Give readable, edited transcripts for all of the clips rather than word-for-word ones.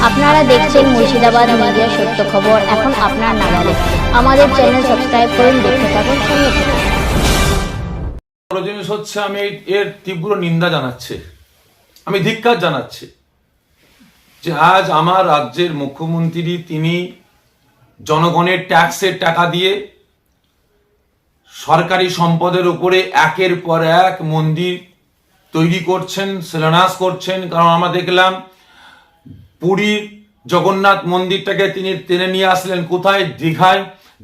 আপনারা দেখছেন মুর্শিদাবাদ মিডিয়া সত্য খবর এখন আপনার নাগালে। আমাদের চ্যানেল সাবস্ক্রাইব করুন, দেখতে থাকুন, সঙ্গে থাকুন। জিনিস হচ্ছে, আমি এর তীব্র নিন্দা জানাচ্ছি, আমি ধিক্কার জানাচ্ছি যে আজ আমার রাজ্যের মুখ্যমন্ত্রী তিনি জনগণের ট্যাক্সের টাকা দিয়ে সরকারি সম্পদের উপরে একের পর এক মন্দির তৈরি করছেন, শিলান্যাস করছেন। কারণ আমরা দেখলাম পুরীর জগন্নাথ মন্দিরটাকে তিনি টেনে নিয়ে আসলেন কোথায়?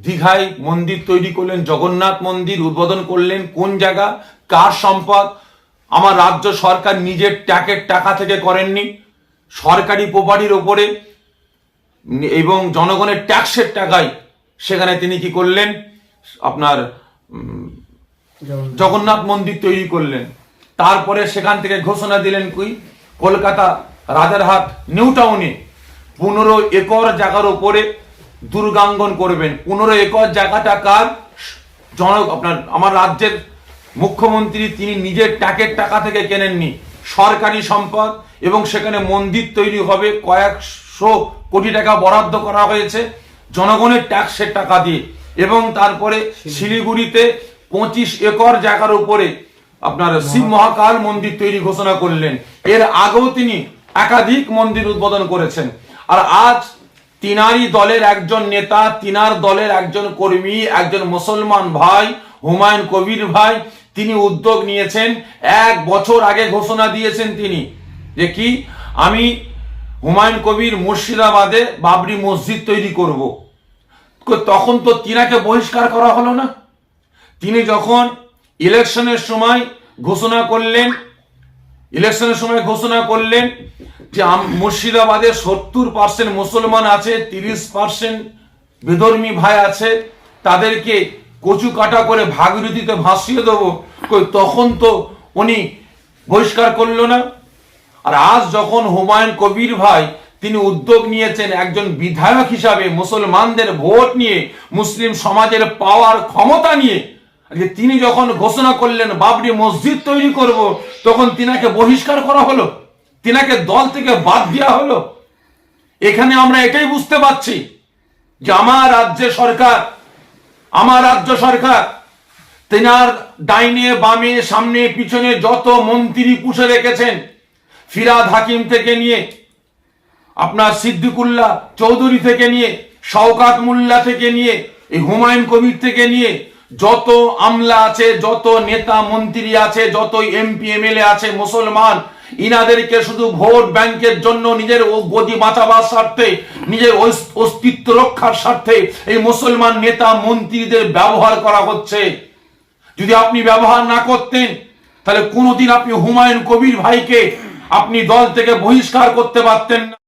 দীঘায় মন্দির তৈরি করলেন, জগন্নাথ মন্দির উদ্বোধন করলেন। কোন জায়গা, কার সম্পদ? আমার রাজ্য সরকার নিজের ট্যাক্সের টাকা থেকে করেননি, সরকারি প্রপার্টির ওপরে এবং জনগণের ট্যাক্সের টাকায় সেখানে তিনি কি করলেন? আপনার জগন্নাথ মন্দির তৈরি করলেন। তারপরে সেখান থেকে ঘোষণা দিলেন কলকাতা রাজারহাট নিউ টাউনে 15 একর জায়গার উপরে দুর্গাঙ্গন করবেন। 15 একর জায়গাটা কার? আপনার আমার রাজ্যের মুখ্যমন্ত্রী তিনি নিজের ট্যাক্সের টাকা থেকে কেনেননি, সরকারি সম্পদ, এবং সেখানে মন্দির তৈরি হবে। কয়েকশো কোটি টাকা বরাদ্দ করা হয়েছে জনগণের ট্যাক্সের টাকা দিয়ে। এবং তারপরে শিলিগুড়িতে 25 একর জায়গার উপরে আপনার শিব মহাকাল মন্দির তৈরি ঘোষণা করলেন। এর আগেও তিনি একাধিক মন্দির উদ্বোধন করেছেন। আর আজ তিনারই দলের একজন নেতা, তিনার দলের একজন কর্মী, একজন মুসলমান ভাই হুমায়ুন কবির ভাই, তিনি উদ্যোগ নিয়েছেন। 1 বছর আগে ঘোষণা দিয়েছেন তিনি যে কি, আমি হুমায়ুন কবির মুর্শিদাবাদে বাবরি মসজিদ তৈরি করব। তখন তো তিনাকে বহিষ্কার করা হলো না। তিনি যখন ইলেকশনের সময় ঘোষণা করলেন যে মুর্শিদাবাদে 70% মুসলমান আছে, 30% বিধর্মী ভাই আছে, তাদেরকে কচু কাটা করে ভাগীরথীতে ভাসিয়ে দেবো, তখন তো উনি বহিষ্কার করলো না। আর আজ যখন হুমায়ুন কবির ভাই তিনি উদ্যোগ নিয়েছেন একজন বিধায়ক হিসাবে, মুসলমানদের ভোট নিয়ে, মুসলিম সমাজের পাওয়ার ক্ষমতা নিয়ে, তিনি যখন ঘোষণা করলেন বাবরি মসজিদ তৈরি করব, তখন তিনাকে বহিষ্কার করা হলো, তিনাকে দল থেকে বাদ দেওয়া হলো। এখানে আমরা এটাই বুঝতে পারছি যে আমার রাজ্য সরকার তিনার ডাইনে বামে সামনে পিছনে যত মন্ত্রী পুষে রেখেছেন, ফিরাদ হাকিম থেকে নিয়ে আপনার সিদ্দিকুল্লাহ চৌধুরী থেকে নিয়ে শওকাত মোল্লা থেকে নিয়ে এই হুমায়ুন কবির থেকে নিয়ে যত আমলা আছে, যত নেতা মন্ত্রী আছে, যত এমপি এমএলএ আছে মুসলমান, ইনাদেরকে শুধু ভোট ব্যাংকের জন্য, নিজের গদি বাঁচাবার স্বার্থে, নিজের অস্তিত্ব রক্ষার স্বার্থে এই মুসলমান নেতা মন্ত্রীদের ব্যবহার করা হচ্ছে। যদি আপনি ব্যবহার না করতেন তাহলে কোনোদিন আপনি হুমায়ুন কবির ভাইকে আপনি দল থেকে বহিষ্কার করতে পারতেন না।